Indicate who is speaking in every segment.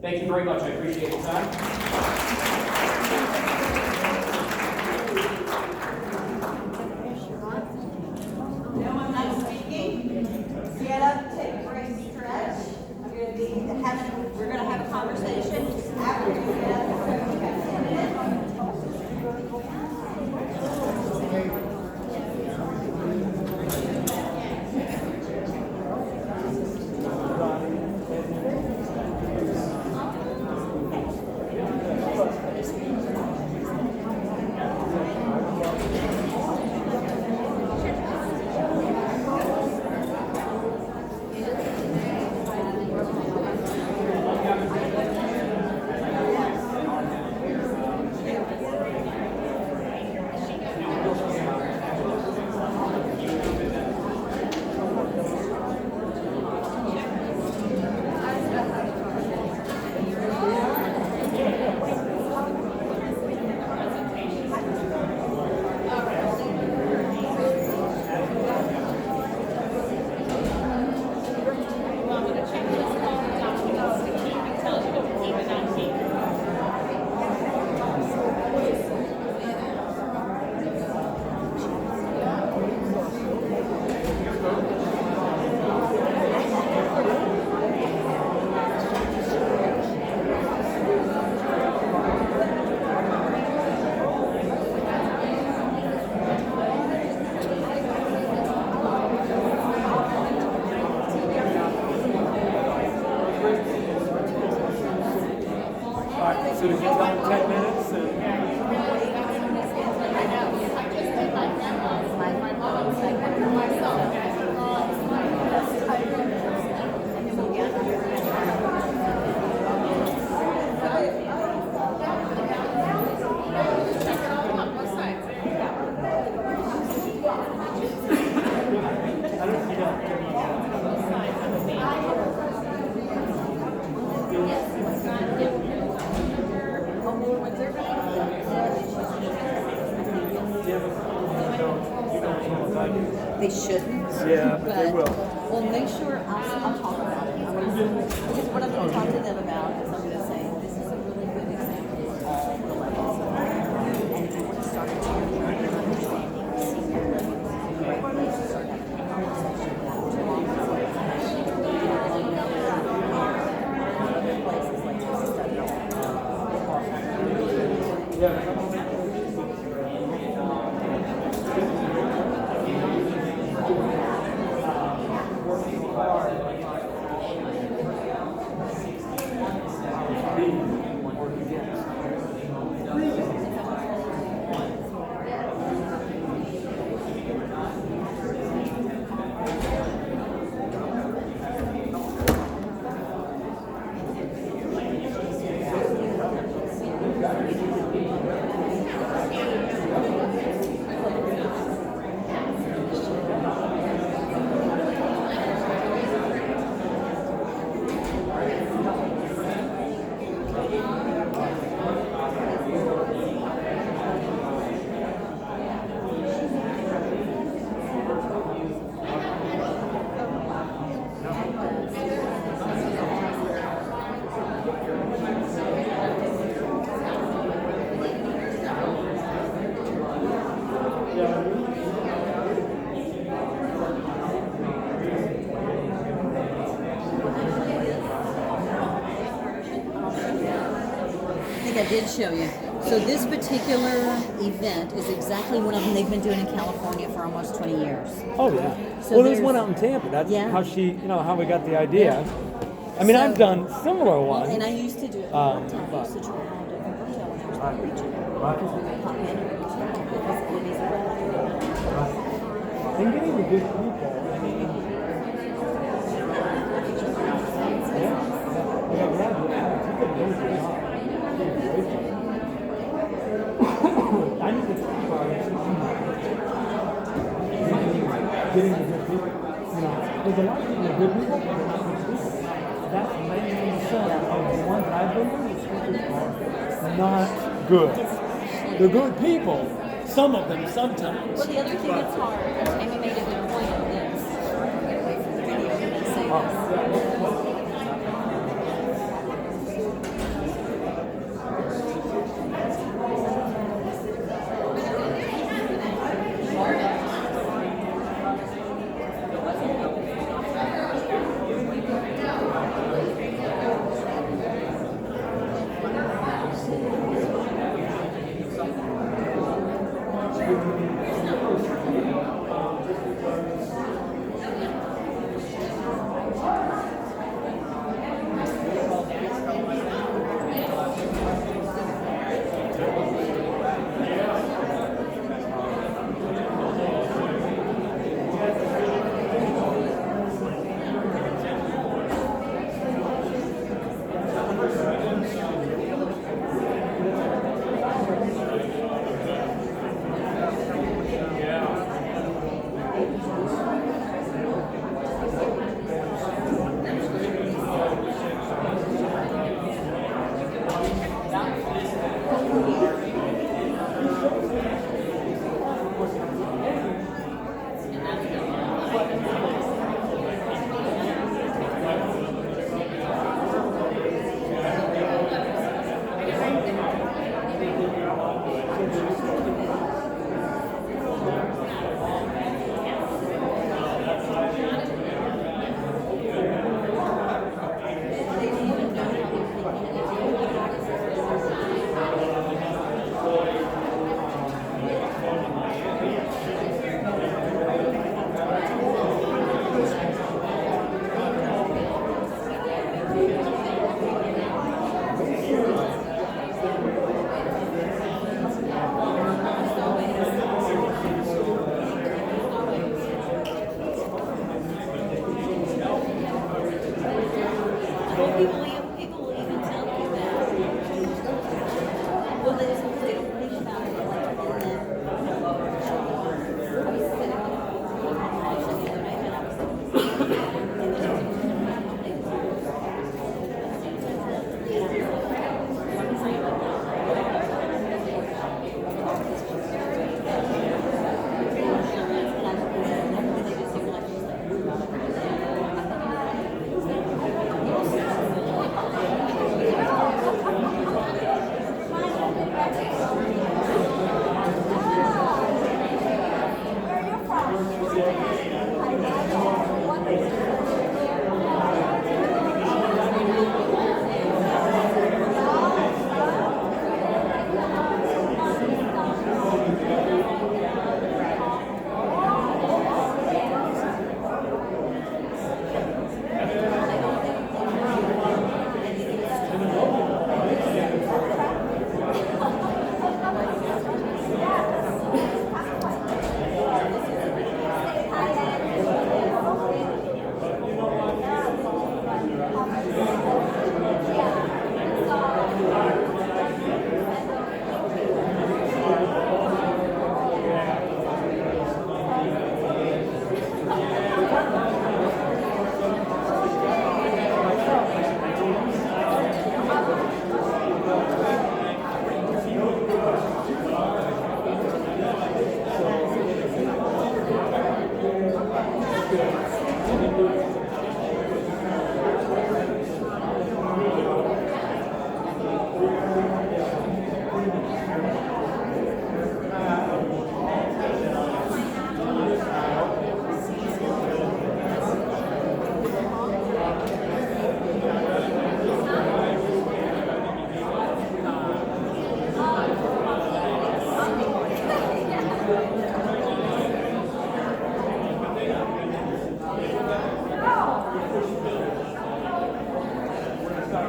Speaker 1: Thank you very much. I appreciate your time.
Speaker 2: No one not speaking. Get up, take a great stretch. We're going to have a conversation after you get up.
Speaker 3: So did you tell him 10 minutes?
Speaker 2: They shouldn't.
Speaker 3: Yeah,
Speaker 2: but
Speaker 3: they will.
Speaker 2: Well, make sure I'll talk about it. Because what I'm going to talk to them about is I'm going to say this is a really good example of all the levels of life. And if you want to start a journey of understanding senior living, this is a great place to start having a conversation about too long. Places like this study. I did show you. So this particular event is exactly one of them they've been doing in California for almost 20 years.
Speaker 3: Oh yeah.
Speaker 2: So
Speaker 3: Well, there's one out in Tampa. That's how how we got the idea. I mean, I've done similar ones.
Speaker 2: And I used to do it all the time. I used to travel different hotel when I was not reaching. Pop in every time because it is
Speaker 3: And getting the good people. I mean, I need to talk about it. Getting the good people. You know, there's a lot of people that are good people, but they're not good people. That's 99% of the ones I've been with, are not good. They're good people. Some of them, sometimes.
Speaker 2: Well, the other thing that's hard, and you made a good point of this. Get away from the video. I'm going to say this.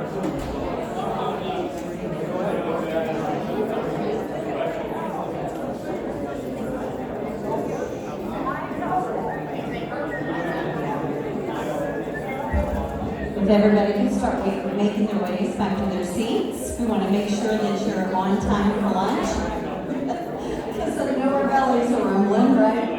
Speaker 4: If everybody can start making their ways back to their seats, we want to make sure that you're on time for lunch. Because I know our bellies are rumbling, right?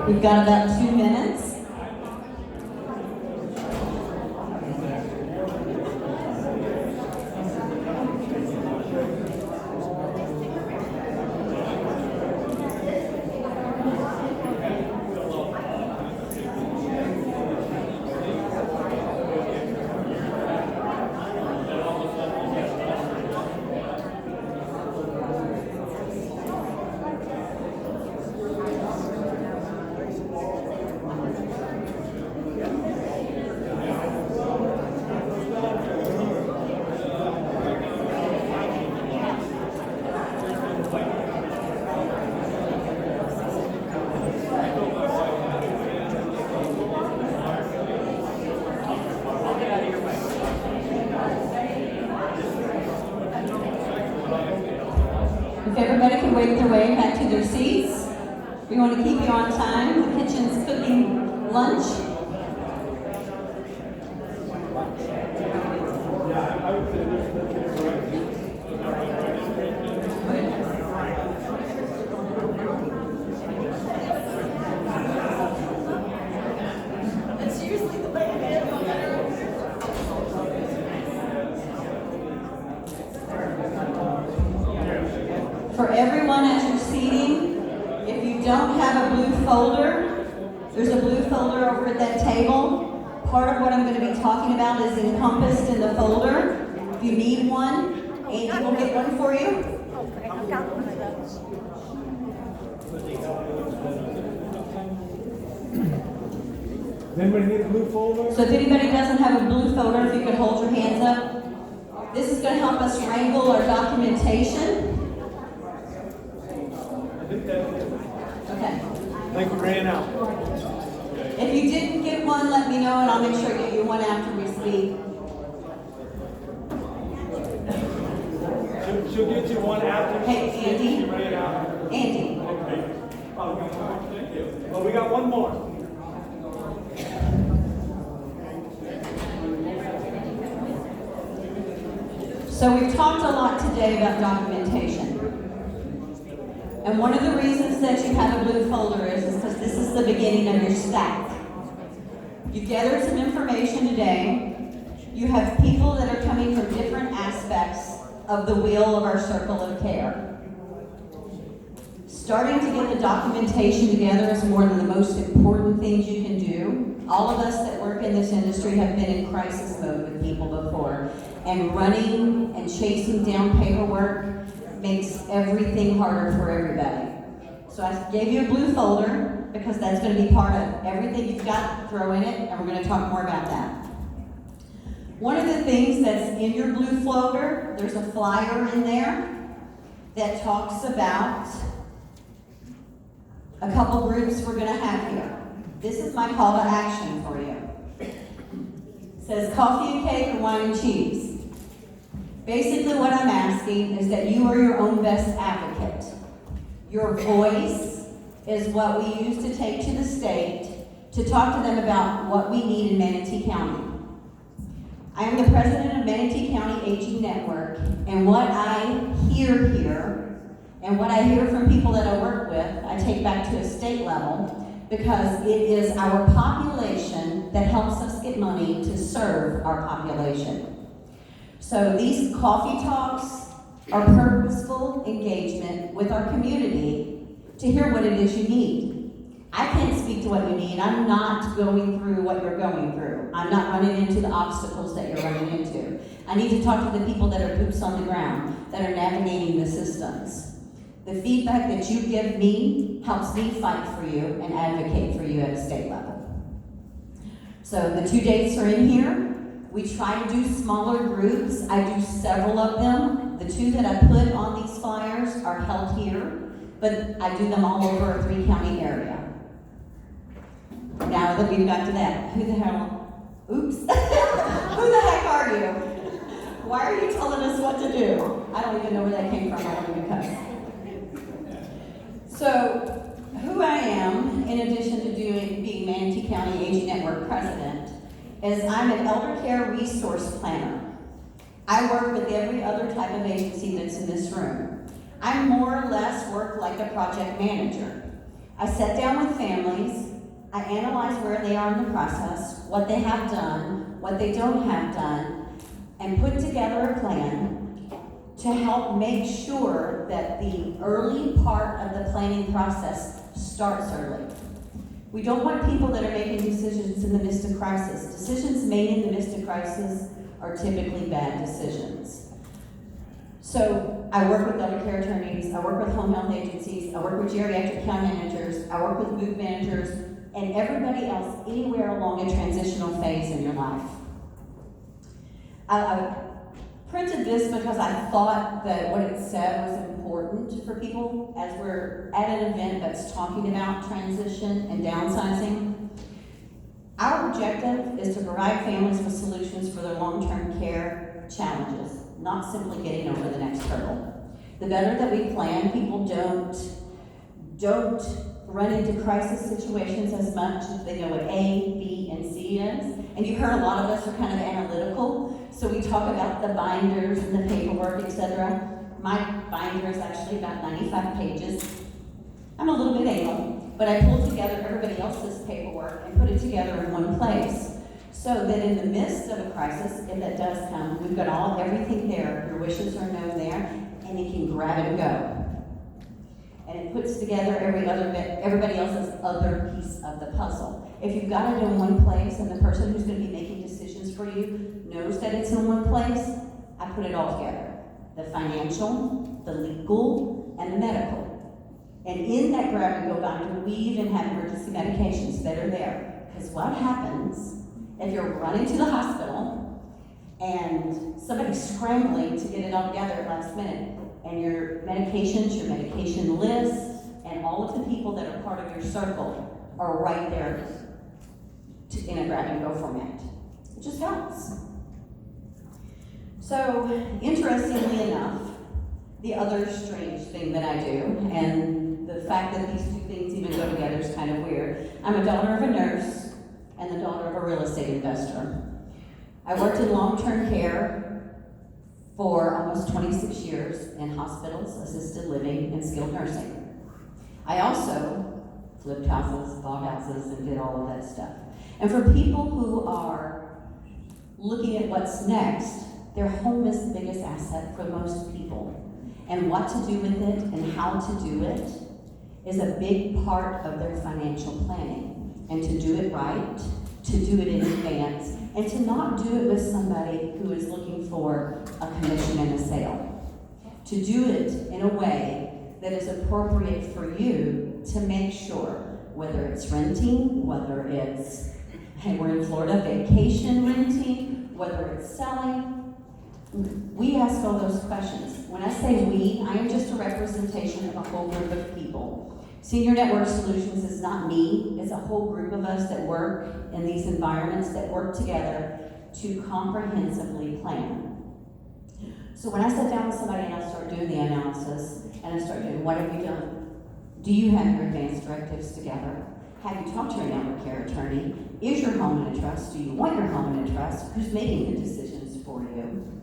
Speaker 4: We've got about 2 minutes. If everybody can wake their way back to their seats, we want to keep you on time. The kitchen's cooking lunch.
Speaker 2: That's usually the way it is.
Speaker 4: For everyone at your seating, if you don't have a blue folder, there's a blue folder over at that table. Part of what I'm going to be talking about is encompassed in the folder. If you need one, Andy will get one for you.
Speaker 2: Okay, I've got one of those.
Speaker 3: Does anybody need a blue folder?
Speaker 4: So if anybody doesn't have a blue folder, if you could hold your hands up. This is going to help us wrangle our documentation. Okay.
Speaker 3: I think we ran out.
Speaker 4: If you didn't get one, let me know and I'll make sure I get you one after we speak.
Speaker 3: She'll get you one after.
Speaker 4: Hey, Andy.
Speaker 3: She ran out.
Speaker 4: Andy.
Speaker 3: Well, we got one more.
Speaker 4: So we've talked a lot today about documentation. And one of the reasons that you have a blue folder is because this is the beginning of your stack. You've gathered some information today. You have people that are coming from different aspects of the wheel of our circle of care. Starting to get the documentation together is one of the most important things you can do. All of us that work in this industry have been in crisis mode with people before. And running and chasing down paperwork makes everything harder for everybody. So I gave you a blue folder because that's going to be part of everything you've got, throw in it, and we're going to talk more about that. One of the things that's in your blue folder, there's a flyer in there that talks about a couple groups we're going to have here. This is my call to action for you. It says coffee and cake or wine and cheese. Basically what I'm asking is that you are your own best advocate. Your voice is what we use to take to the state to talk to them about what we need in Manatee County. I am the president of Manatee County Aging Network, and what I hear here, and what I hear from people that I work with, I take back to a state level, because it is our population that helps us get money to serve our population. So these coffee talks are purposeful engagement with our community to hear what it is you need. I can't speak to what you need. I'm not going through what you're going through. I'm not running into the obstacles that you're running into. I need to talk to the people that are boots on the ground, that are navigating the systems. The feedback that you give me helps me fight for you and advocate for you at a state level. So the 2 dates are in here. We try to do smaller groups. I do several of them. The 2 that I put on these flyers are held here, but I do them all over a 3-county area. Now that we've got to that, who the hell, oops, who the heck are you? Why are you telling us what to do? I don't even know where that came from, I don't even cuss. So, who I am, in addition to being Manatee County Aging Network President, is I'm an elder care resource planner. I work with every other type of agency that's in this room. I more or less work like a project manager. I sit down with families, I analyze where they are in the process, what they have done, what they don't have done, and put together a plan to help make sure that the early part of the planning process starts early. We don't want people that are making decisions in the midst of crisis. Decisions made in the midst of crisis are typically bad decisions. So I work with elder care attorneys, I work with home health agencies, I work with geriatric care managers, I work with booth managers, and everybody else anywhere along a transitional phase in your life. I printed this because I thought that what it said was important for people as we're at an event that's talking about transition and downsizing. Our objective is to provide families with solutions for their long-term care challenges, not simply getting over the next hurdle. The better that we plan, people don't run into crisis situations as much as they know what A, B, and C is. And you heard a lot of us are kind of analytical, so we talk about the binders and the paperwork, etc. My binder is actually about 95 pages. I'm a little bit anal, but I pulled together everybody else's paperwork and put it together in one place, so that in the midst of a crisis, if that does come, we've got everything there, your wishes are known there, and you can grab it and go. And it puts together everybody else's other piece of the puzzle. If you've got it in one place and the person who's going to be making decisions for you knows that it's in one place, I put it all together. The financial, the legal, and the medical. And in that grab and go binder, we even have emergency medications that are there. Because what happens if you're running to the hospital and somebody's scrambling to get it all together at last minute, and your medications, your medication list, and all of the people that are part of your circle are right there in a grab and go format. It just helps. So, interestingly enough, the other strange thing that I do, and the fact that these 2 things even go together is kind of weird. I'm a daughter of a nurse and the daughter of a real estate investor. I worked in long-term care for almost 26 years in hospitals, assisted living, and skilled nursing. I also flipped houses, bought houses, and did all of that stuff. And for people who are looking at what's next, their home is the biggest asset for most people. And what to do with it and how to do it is a big part of their financial planning. And to do it right, to do it in advance, and to not do it with somebody who is looking for a commission and a sale. To do it in a way that is appropriate for you to make sure, whether it's renting, whether it's, hey, we're in Florida, vacation renting, whether it's selling. We ask all those questions. When I say we, I am just a representation of a whole group of people. Senior Network Solutions is not me, it's a whole group of us that work in these environments that work together to comprehensively plan. So when I sit down with somebody and I start doing the analysis, and I start doing, what have you done? Do you have your advance directives together? Have you talked to your elder care attorney? Is your home in a trust? Do you want your home in a trust? Who's making the decisions for you?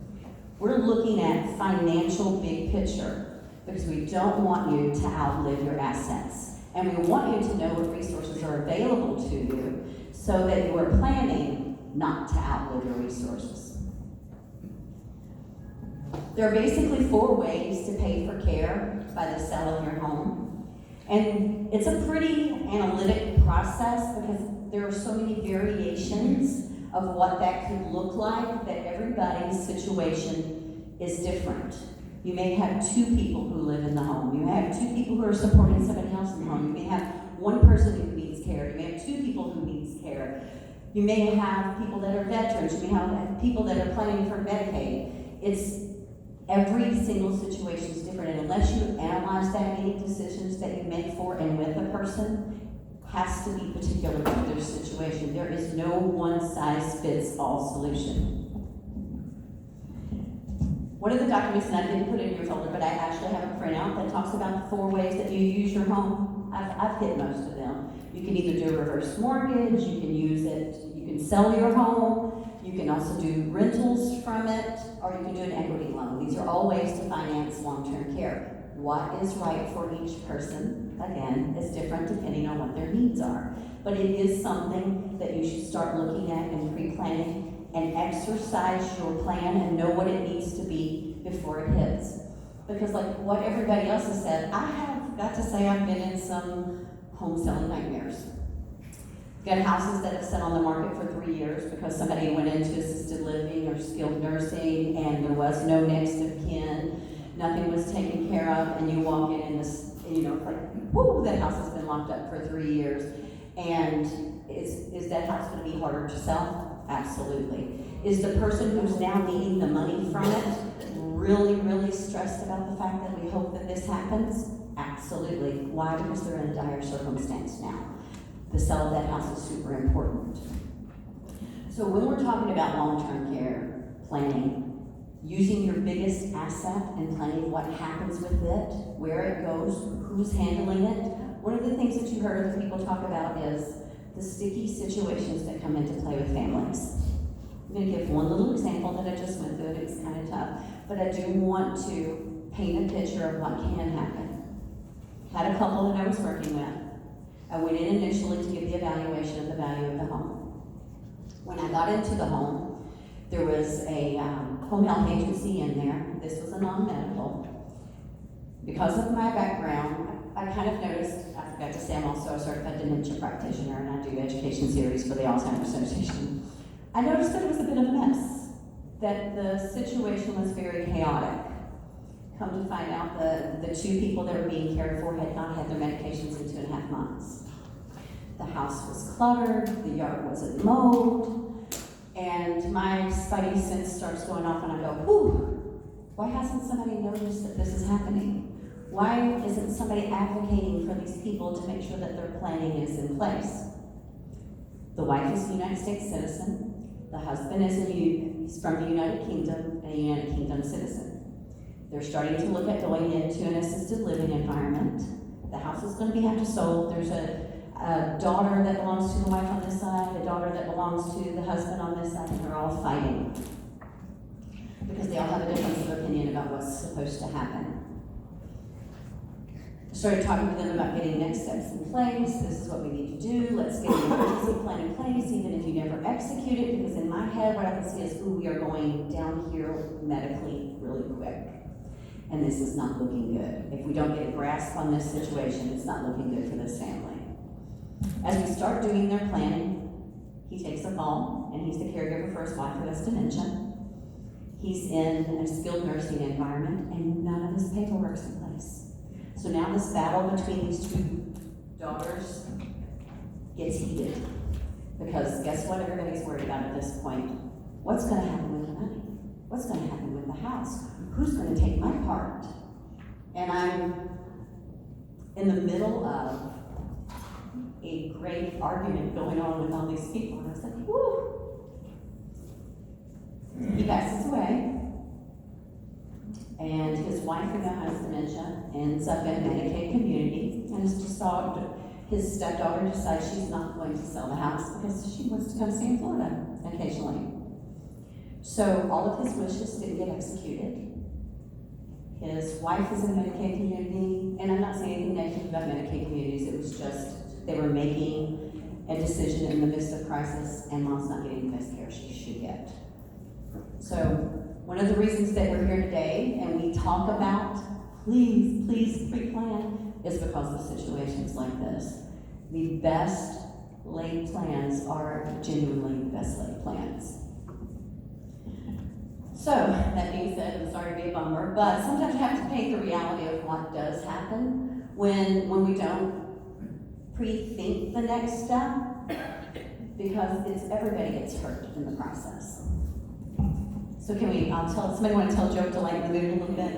Speaker 4: We're looking at financial big picture, because we don't want you to outlive your assets. And we want you to know what resources are available to you so that you are planning not to outlive your resources. There are basically 4 ways to pay for care by the sale of your home.
Speaker 2: And it's a pretty analytic process because there are so many variations of what that could look like that everybody's situation is different. You may have two people who live in the home. You may have two people who are supporting somebody else in the home. You may have one person who needs care. You may have two people who needs care. You may have people that are veterans. You may have people that are planning for Medicaid. Every single situation is different, and unless you analyze that, any decisions that you make for and with a person has to be particular to their situation. There is no one-size-fits-all solution. One of the documents, and I didn't put it in your folder, but I actually have a printout that talks about the 4 ways that you use your home. I've hit most of them. You can either do a reverse mortgage, you can use it, you can sell your home, you can also do rentals from it, or you can do an equity loan. These are all ways to finance long-term care. What is right for each person, again, is different depending on what their needs are. But it is something that you should start looking at and pre-planning and exercise your plan and know what it needs to be before it hits. Because like what everybody else has said, I have got to say I've been in some home selling nightmares. Got houses that have sat on the market for 3 years because somebody went into assisted living or skilled nursing and there was no next of kin, nothing was taken care of, and you walk in and this, it's like, whoo, that house has been locked up for 3 years. And is that house going to be harder to sell? Absolutely. Is the person who's now needing the money from it really, really stressed about the fact that we hope that this happens? Absolutely. Why? Because they're in a dire circumstance now. The sale of that house is super important. So when we're talking about long-term care planning, using your biggest asset and planning what happens with it, where it goes, who's handling it. One of the things that you heard other people talk about is the sticky situations that come into play with families. I'm going to give one little example that I just went through, and it's kind of tough, but I do want to paint a picture of what can happen. Had a couple that I was working with. I went in initially to give the evaluation of the value of the home. When I got into the home, there was a home health agency in there. This was a non-medical. Because of my background, I kind of noticed, I forgot to say I'm also a certified dementia practitioner and I do education series for the Alzheimer's Association. I noticed that it was a bit of a mess, that the situation was very chaotic. Come to find out, the 2 people that were being cared for had not had their medications in 2.5 months. The house was cluttered, the yard wasn't mowed, and my spidey sense starts going off and I go, whew, why hasn't somebody noticed that this is happening? Why isn't somebody advocating for these people to make sure that their planning is in place? The wife is a United States citizen, the husband is from the United Kingdom and a United Kingdom citizen. They're starting to look at going into an assisted living environment. The house is going to have to be sold. There's a daughter that belongs to the wife on this side, a daughter that belongs to the husband on this side, and they're all fighting because they all have a difference of opinion about what's supposed to happen. I started talking to them about getting next steps in place. This is what we need to do. Let's get an emergency plan in place, even if you never execute it, because in my head, what I can see is, ooh, we are going down here medically really quick. And this is not looking good. If we don't get a grasp on this situation, it's not looking good for this family. As we start doing their planning, he takes a fall, and he's the caregiver for his wife who has dementia. He's in a skilled nursing environment, and none of his paperwork's in place. So now this battle between these 2 daughters gets heated. Because guess what everybody's worried about at this point? What's going to happen with the money? What's going to happen with the house? Who's going to take my part? And I'm in the middle of a great argument going on with all these people. And I was like, whoo. He passes away. And his wife, who now has dementia, ends up in a Medicaid community. And his stepdaughter decides she's not going to sell the house because she wants to come stay in Florida occasionally. So all of his wishes didn't get executed. His wife is in a Medicaid community, and I'm not saying anything negative about Medicaid communities, it was just they were making a decision in the midst of crisis, and mom's not getting the best care she should get. So one of the reasons that we're here today, and we talk about, please pre-plan, is because of situations like this. The best laid plans are genuinely the best laid plans. So, that being said, I'm sorry to be a bummer, but sometimes you have to paint the reality of what does happen when we don't pre-think the next step, because everybody gets hurt in the process. So somebody want to tell a joke to lighten the mood a little bit?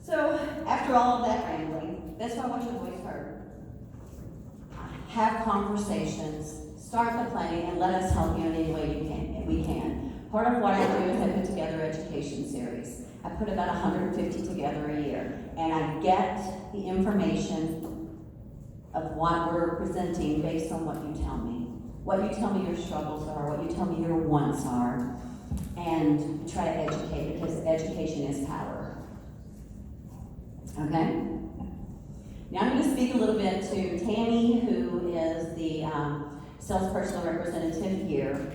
Speaker 2: So, after all of that rambling, that's why I want your voice heard. Have conversations, start the planning, and let us help you in any way we can. Part of what I do is I put together education series. I put about 150 together a year, and I get the information of what we're presenting based on what you tell me. What you tell me your struggles are, what you tell me your wants are, and try to educate, because education is power. Okay? Now I'm going to speak a little bit to Tammy, who is the salesperson representative here,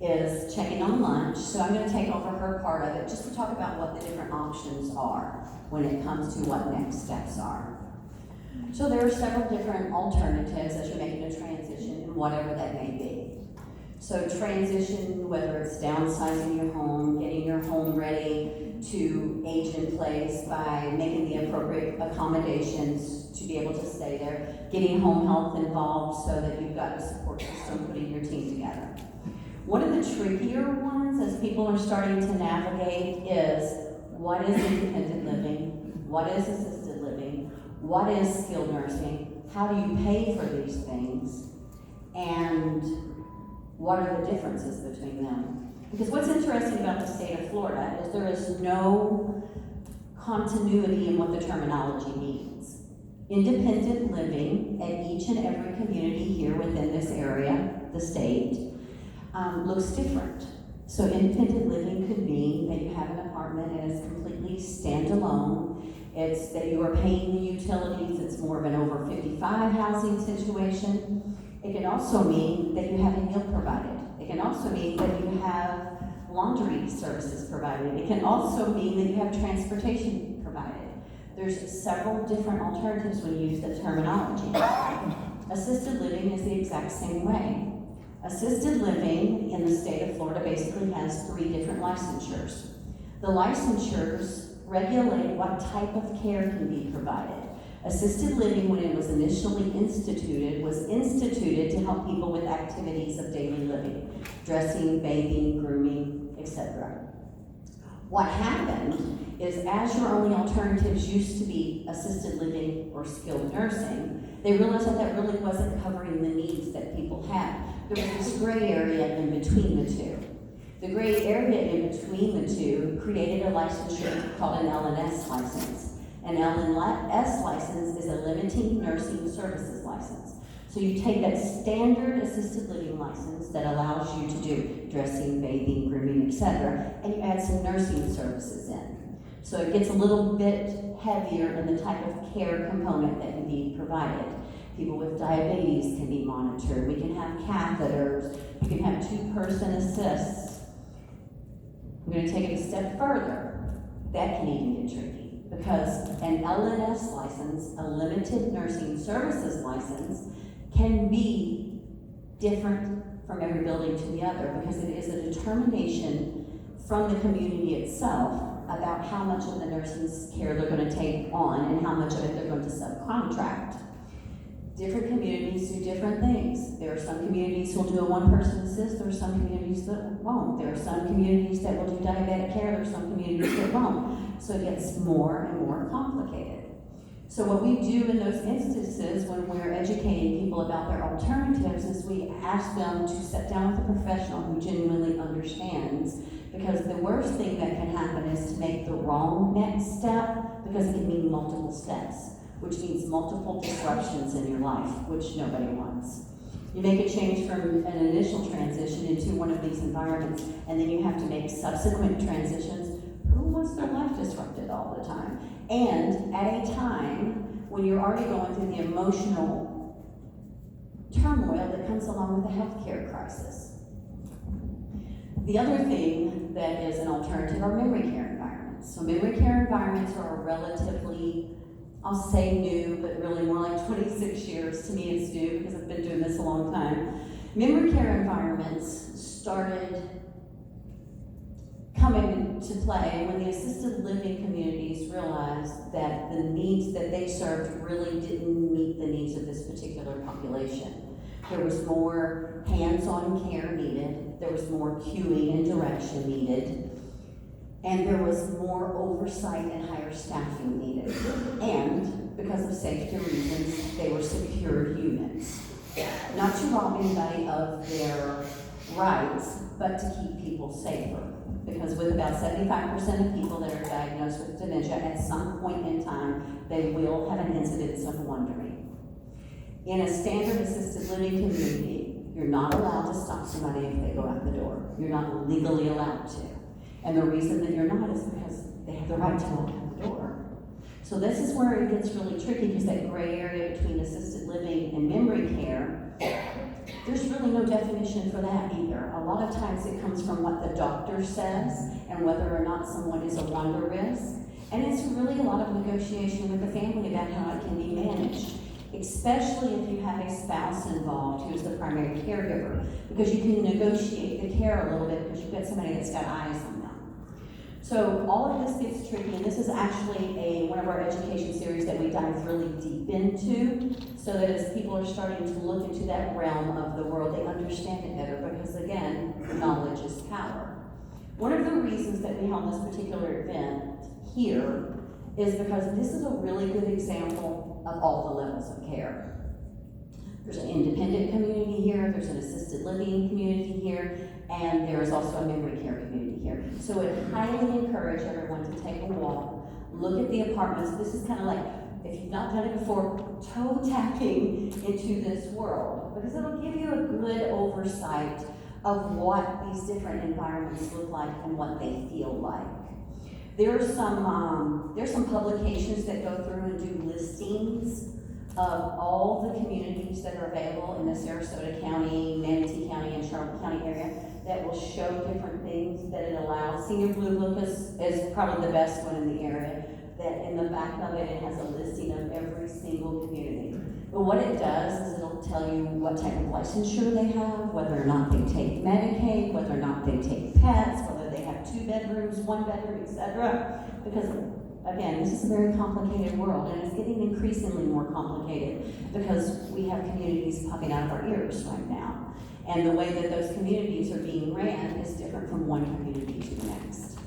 Speaker 2: is checking on lunch. So I'm going to take over her part of it just to talk about what the different options are when it comes to what next steps are. So there are several different alternatives as you're making a transition, whatever that may be. So transition, whether it's downsizing your home, getting your home ready to age in place by making the appropriate accommodations to be able to stay there, getting home health involved so that you've got a support system, putting your team together. One of the trickier ones as people are starting to navigate is, what is independent living? What is assisted living? What is skilled nursing? How do you pay for these things? And what are the differences between them? Because what's interesting about the state of Florida is there is no continuity in what the terminology means. Independent living at each and every community here within this area, the state, looks different. So independent living could mean that you have an apartment and it's completely standalone. It's that you are paying the utilities. It's more of an over 55 housing situation. It can also mean that you have a meal provided. It can also mean that you have laundry services provided. It can also mean that you have transportation provided. There's several different alternatives when you use the terminology. Assisted living is the exact same way. Assisted living in the state of Florida basically has 3 different licensures. The licensures regulate what type of care can be provided. Assisted living, when it was initially instituted, was instituted to help people with activities of daily living, dressing, bathing, grooming, etc. What happened is, as your only alternatives used to be assisted living or skilled nursing, they realized that that really wasn't covering the needs that people had. There was this gray area in between the two. The gray area in between the two created a licensure called an LNS license. An LNS license is a limiting nursing services license. So you take that standard assisted living license that allows you to do dressing, bathing, grooming, etc., and you add some nursing services in. So it gets a little bit heavier in the type of care component that can be provided. People with diabetes can be monitored. We can have catheters. You can have 2-person assists. I'm going to take it a step further. That can even get tricky, because an LNS license, a limited nursing services license, can be different from every building to the other, because it is a determination from the community itself about how much of the nursing care they're going to take on and how much of it they're going to subcontract. Different communities do different things. There are some communities who will do a 1-person assist. There are some communities that won't. There are some communities that will do diabetic care. There are some communities that won't. So it gets more and more complicated. So what we do in those instances when we're educating people about their alternatives is we ask them to sit down with a professional who genuinely understands, because the worst thing that can happen is to make the wrong next step, because it can mean multiple steps, which means multiple disruptions in your life, which nobody wants. You make a change from an initial transition into one of these environments, and then you have to make subsequent transitions. Who wants their life disrupted all the time? And at a time when you're already going through the emotional turmoil that comes along with the healthcare crisis. The other thing that is an alternative are memory care environments. environments. So memory care environments are a relatively, I'll say new, but really more like 26 years. To me it's new because I've been doing this a long time. Memory care environments started coming into play when the assisted living communities realized that the needs that they served really didn't meet the needs of this particular population. There was more hands-on care needed, there was more cueing and direction needed, and there was more oversight and higher staffing needed. And because of safety reasons, they were secured units. Not to rob anybody of their rights, but to keep people safer. Because with about 75% of people that are diagnosed with dementia, at some point in time, they will have an incidence of wandering. In a standard assisted living community, you're not allowed to stop somebody if they go out the door. You're not legally allowed to. And the reason that you're not is because they have the right to walk out the door. So this is where it gets really tricky, because that gray area between assisted living and memory care, there's really no definition for that either. A lot of times it comes from what the doctor says and whether or not someone is a wander risk. And it's really a lot of negotiation with the family about how it can be managed, especially if you have a spouse involved who's the primary caregiver, because you can negotiate the care a little bit because you've got somebody that's got eyes on them. So all of this gets tricky, and this is actually one of our education series that we dive really deep into, so that as people are starting to look into that realm of the world, they understand it better, because again, knowledge is power. One of the reasons that we held this particular event here is because this is a really good example of all the levels of care. There's an independent community here, there's an assisted living community here, and there is also a memory care community here. So I would highly encourage everyone to take a walk, look at the apartments. This is kind of like, if you've not done it before, toe tapping into this world, because it'll give you a good oversight of what these different environments look like and what they feel like. There's some publications that go through and do listings of all the communities that are available in the Sarasota County, Manatee County, and Charlotte County area that will show different things that it allows. Senior Blue Book is probably the best one in the area, that in the back of it, it has a listing of every single community. But what it does is it'll tell you what type of licensure they have, whether or not they take Medicaid, whether or not they take pets, whether they have 2 bedrooms, 1 bedroom, etc. Because again, this is a very complicated world, and it's getting increasingly more complicated because we have communities popping out of our ears right now. And the way that those communities are being ran is different from one community to the next.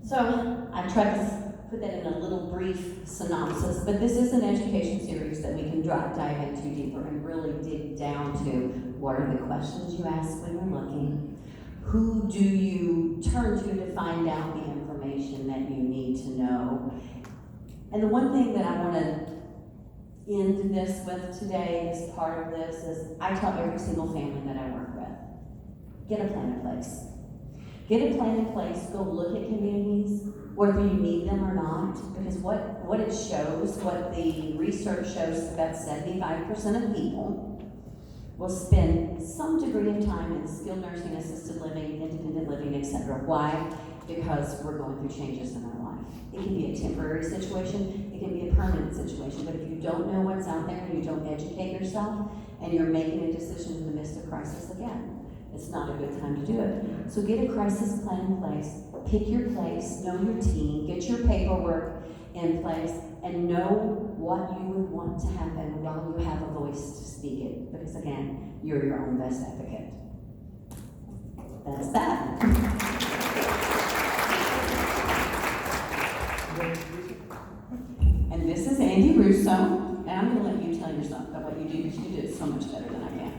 Speaker 2: So I tried to put that in a little brief synopsis, but this is an education series that we can dive into deeper and really dig down to what are the questions you ask when you're looking, who do you turn to find out the information that you need to know. And the one thing that I want to end this with today as part of this is I tell every single family that I work with, get a plan in place. Get a plan in place, go look at communities, whether you need them or not, because what it shows, what the research shows, is about 75% of people will spend some degree of time in skilled nursing, assisted living, independent living, etc. Why? Because we're going through changes in our life. It can be a temporary situation, it can be a permanent situation, but if you don't know what's out there and you don't educate yourself and you're making a decision in the midst of crisis again, it's not a good time to do it. So get a crisis plan in place, pick your place, know your team, get your paperwork in place, and know what you would want to happen while you have a voice to speak it. Because again, you're your own best advocate. That's that. And this is Andy Russo, and I'm going to let you tell yourself about what you do, because you do it so much better than I can.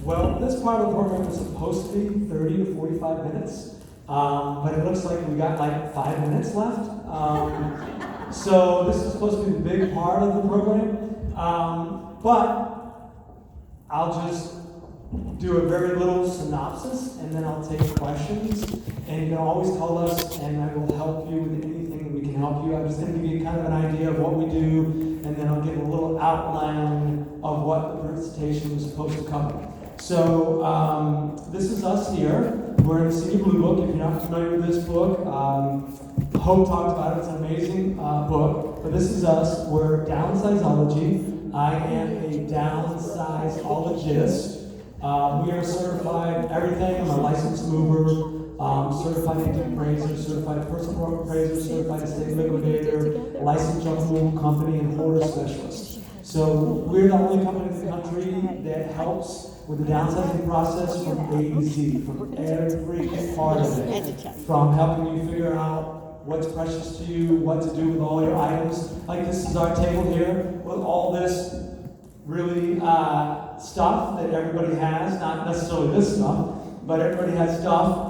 Speaker 3: Well, this part of the program is supposed to be 30 to 45 minutes, but it looks like we got like 5 minutes left. So this is supposed to be the big part of the program, but I'll just do a very little synopsis, and then I'll take questions, and you can always call us, and I will help you with anything that we can help you. I'm just going to give you kind of an idea of what we do, and then I'll give a little outline of what the presentation was supposed to cover. So this is us here.
Speaker 5: We're in the Senior Blue Book. If you're not familiar with this book, Hope talked about it. It's an amazing book. But this is us. We're Downsizology. I am a downsizeologist. We are certified everything. I'm a licensed mover. Certified antique appraiser, certified personal appraiser, certified estate liquidator, licensed junk removal company, and hoarder specialist. So we're the only company in the country that helps with the downsizing process from A to Z, from every part of it. From helping you figure out what's precious to you, what to do with all your items. Like this is our table here with all this really stuff that everybody has, not necessarily this stuff, but everybody has stuff.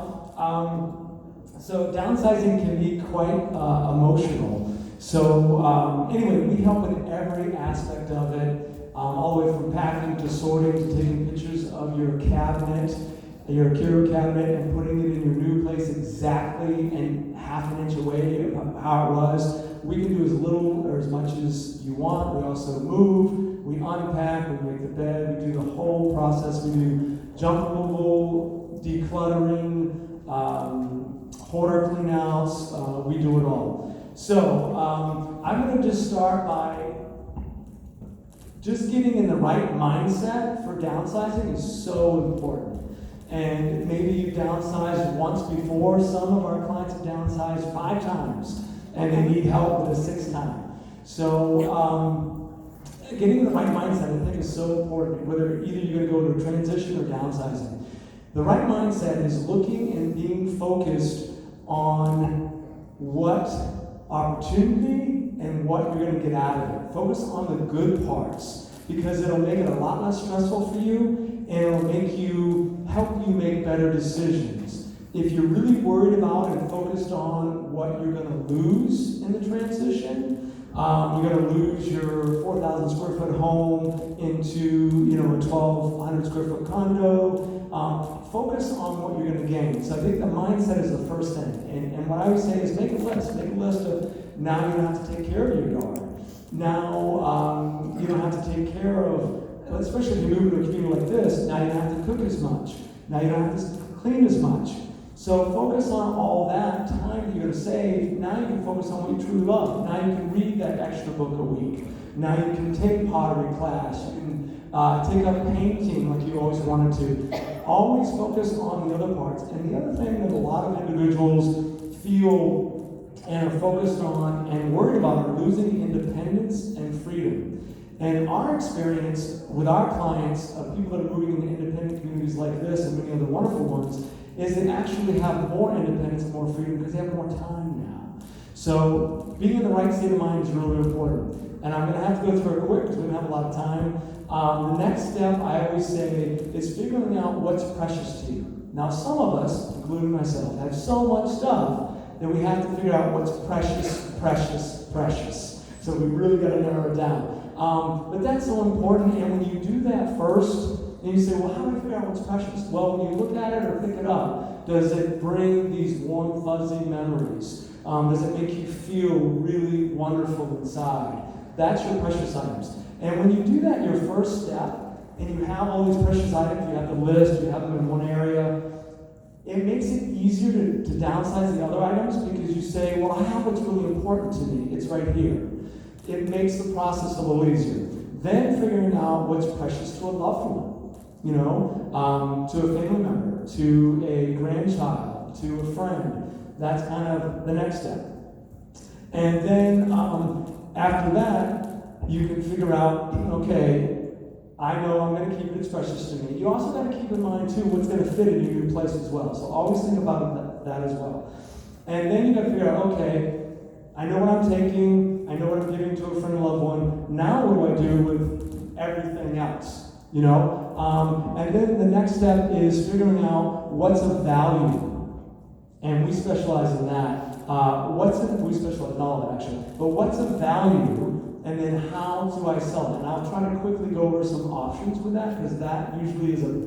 Speaker 5: So downsizing can be quite emotional. So anyway, we help with every aspect of it, all the way from packing to sorting to taking pictures of your cabinet, your curio cabinet, and putting it in your new place exactly and half an inch away how it was. We can do as little or as much as you want. We also move, we unpack, we make the bed, we do the whole process. We do junk removal, decluttering, hoarder cleanouts, we do it all. So, I'm going to just start by just getting in the right mindset for downsizing is so important. And maybe you've downsized once before. Some of our clients have downsized 5 times, and they need help with the 6th time. So, getting in the right mindset, I think, is so important, whether either you're going to go to a transition or downsizing. The right mindset is looking and being focused on what opportunity and what you're going to get out of it. Focus on the good parts, because it'll make it a lot less stressful for you, and it'll make you, help you make better decisions. If you're really worried about and focused on what you're going to lose in the transition, you're going to lose your 4,000 square foot home into, a 1,200 square foot condo. Focus on what you're going to gain. So I think the mindset is the first thing. And what I would say is make a list. Make a list of, now you don't have to take care of your yard. Now you don't have to take care of, especially if you move into a community like this, now you don't have to cook as much. Now you don't have to clean as much. So focus on all that time that you're going to save. Now you can focus on what you truly love. Now you can read that extra book a week. Now you can take pottery class. You can take up painting like you always wanted to. Always focus on the other parts. And the other thing that a lot of individuals feel and are focused on and worried about are losing independence and freedom. And our experience with our clients, of people that are moving into independent communities like this and many other wonderful ones, is they actually have more independence and more freedom because they have more time now. So being in the right state of mind is really important. And I'm going to have to go through it quick because we don't have a lot of time. The next step, I always say, is figuring out what's precious to you. Now, some of us, including myself, have so much stuff that we have to figure out what's precious, precious, precious. So we really got to narrow it down. But that's so important. And when you do that first, and you say, well, how do I figure out what's precious? Well, when you look at it or pick it up, does it bring these warm, fuzzy memories? Does it make you feel really wonderful inside? That's your precious items. And when you do that, your first step, and you have all these precious items, you have the list, you have them in one area, it makes it easier to downsize the other items because you say, well, I have what's really important to me. It's right here. It makes the process a little easier. Then figuring out what's precious to a loved one. To a family member, to a grandchild, to a friend. That's kind of the next step. And then after that, you can figure out, okay, I know I'm going to keep it as precious to me. You also got to keep in mind, too, what's going to fit in your new place as well. So always think about that as well. And then you got to figure out, okay, I know what I'm taking, I know what I'm giving to a friend or loved one. Now what do I do with everything else? And then the next step is figuring out what's of value. And we specialize in that. We specialize in all of it, actually. But what's of value, and then how do I sell it? And I'll try to quickly go over some options with that, because that usually is a